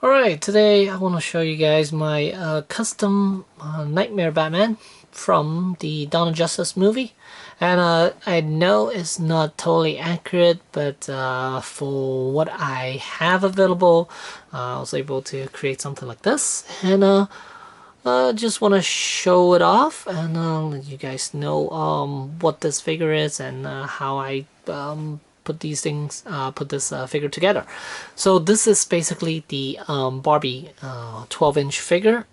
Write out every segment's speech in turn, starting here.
Alright, today I want to show you guys my custom Nightmare Batman from the Dawn of Justice movie. And I know it's not totally accurate, but for what I have available, I was able to create something like this. And just want to show it off and let you guys know what this figure is and how I put these things, put this figure together. So this is basically the Barbie 12-inch figure,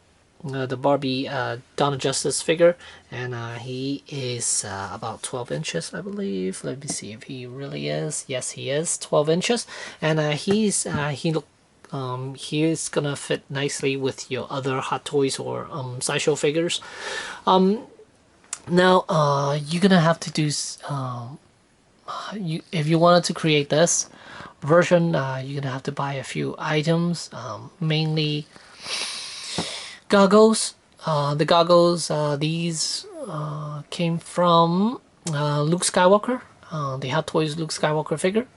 the Barbie Dawn of Justice figure, and he is about 12 inches, I believe. Let me see if he really is. Yes, he is 12 inches, and he's gonna fit nicely with your other Hot Toys or sideshow figures. Now you're gonna have to do if you wanted to create this version, you're gonna have to buy a few items, mainly goggles. The goggles, these came from Luke Skywalker, the Hot Toys Luke Skywalker figure.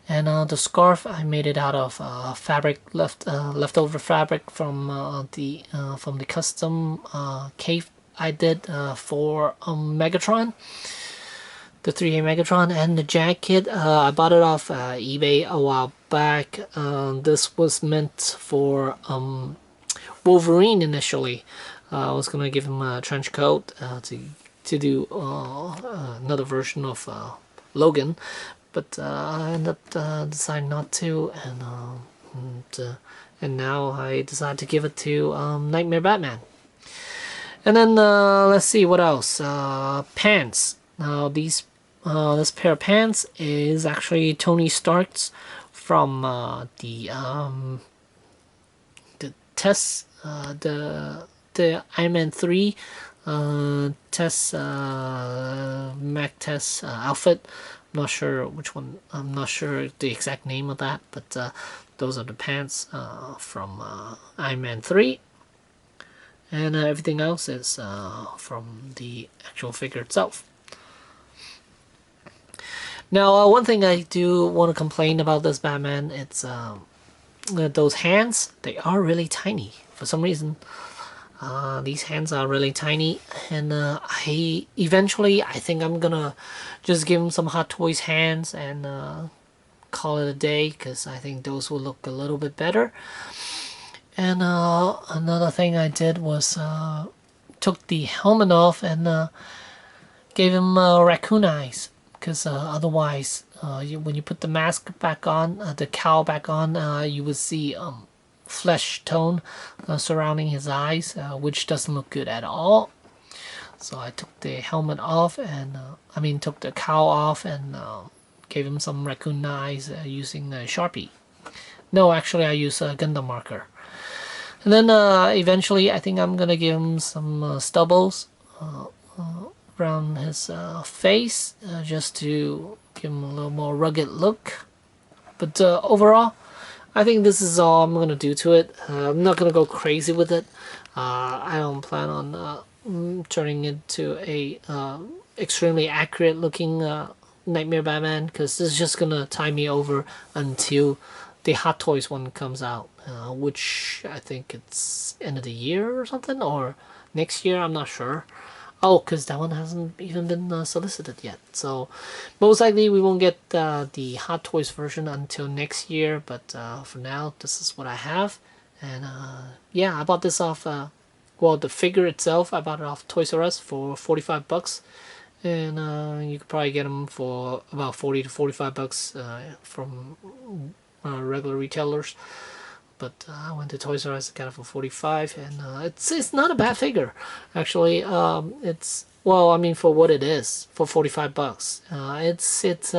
And the scarf, I made it out of fabric, leftover fabric from the custom cape I did for Megatron, the 3A Megatron. And the jacket, I bought it off eBay a while back. This was meant for Wolverine initially. I was gonna give him a trench coat to do another version of Logan, but I ended up deciding not to, and now I decided to give it to Nightmare Batman. And then let's see what else. Pants. Now this pair of pants is actually Tony Stark's from the Tess, the Iron Man 3 Tess Mac Tess outfit. I'm not sure which one. I'm not sure the exact name of that, but those are the pants from Iron Man 3, and everything else is from the actual figure itself. Now, one thing I do want to complain about this Batman, it's those hands. They are really tiny for some reason. These hands are really tiny, and I think I'm gonna just give him some Hot Toys hands and call it a day, because I think those will look a little bit better. And another thing I did was took the helmet off and gave him raccoon eyes, because otherwise when you put the mask back on, the cowl back on, you would see flesh tone surrounding his eyes, which doesn't look good at all. So I took the helmet off and took the cowl off and gave him some raccoon eyes using a Sharpie. No, actually I used a Gundam marker. And then eventually I think I'm gonna give him some stubbles around his face, just to give him a little more rugged look. But overall, I think this is all I'm gonna do to it. I'm not gonna go crazy with it. I don't plan on turning it into a extremely accurate looking Nightmare Batman, because this is just gonna tie me over until the Hot Toys one comes out, which I think it's end of the year or something, or next year. I'm not sure. Oh, because that one hasn't even been solicited yet. So most likely we won't get the Hot Toys version until next year. But for now, this is what I have. And yeah, I bought this off, well, the figure itself, I bought it off Toys R Us for 45 bucks. And you could probably get them for about 40 to 45 bucks from regular retailers. But I went to Toys R Us, got it for 45, and it's not a bad figure, actually. It's, well, I mean, for what it is, for 45 bucks, it's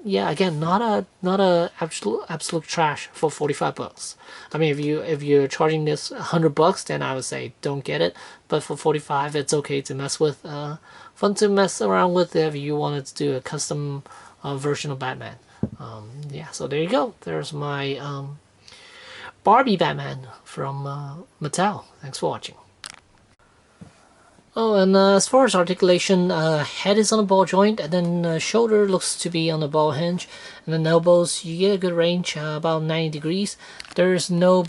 yeah, again, not a absolute trash for 45 bucks. I mean, if you're charging this 100 bucks, then I would say don't get it. But for 45, it's okay to mess with, fun to mess around with if you wanted to do a custom version of Batman. Yeah, so there you go. There's my Barbie Batman from Mattel. Thanks for watching. Oh, and as far as articulation, head is on a ball joint, and then shoulder looks to be on a ball hinge, and then elbows you get a good range, about 90 degrees. There's no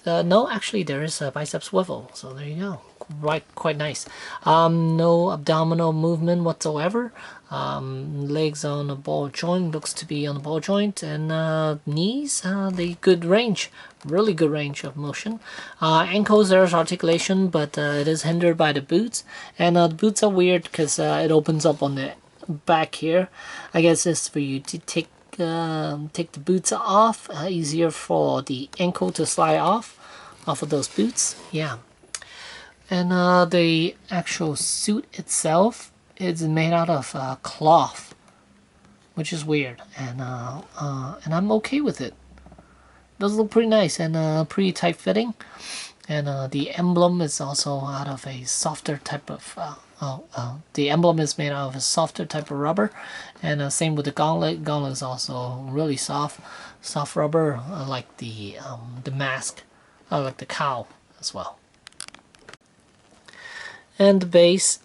no, actually there is a bicep swivel, so there you go. Right, quite nice. No abdominal movement whatsoever. Legs on a ball joint, looks to be on a ball joint, and knees, the good range, really good range of motion. Ankles, there's articulation, but it is hindered by the boots, and the boots are weird because it opens up on the back here. I guess it's for you to take the boots off, easier for the ankle to slide off of those boots. Yeah. And the actual suit itself is made out of cloth, which is weird, and I'm okay with it. Does look pretty nice and pretty tight fitting, and the emblem is also out of a softer type of. The emblem is made out of a softer type of rubber, and same with the gauntlet. Gauntlet is also really soft rubber, like the mask, like the cowl as well. And the base,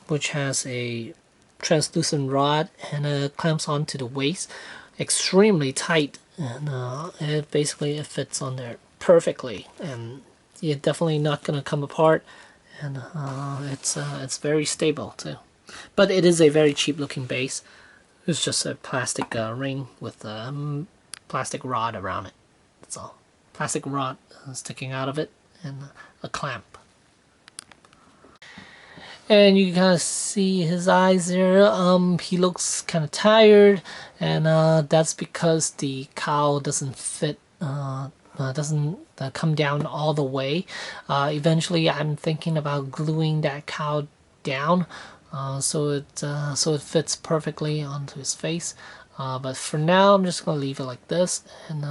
which has a translucent rod and clamps onto the waist, extremely tight, and it fits on there perfectly, and you're definitely not gonna come apart, and it's very stable too. But it is a very cheap looking base. It's just a plastic ring with a plastic rod around it. That's all. Plastic rod sticking out of it and a clamp. And you can kind of see his eyes there. He looks kind of tired, and that's because the cowl doesn't fit, doesn't come down all the way. Eventually, I'm thinking about gluing that cowl down, so it fits perfectly onto his face. But for now, I'm just gonna leave it like this, and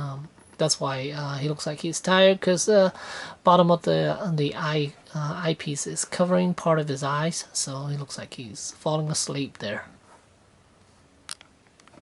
that's why he looks like he's tired, because bottom of the eyepiece is covering part of his eyes, so he looks like he's falling asleep there.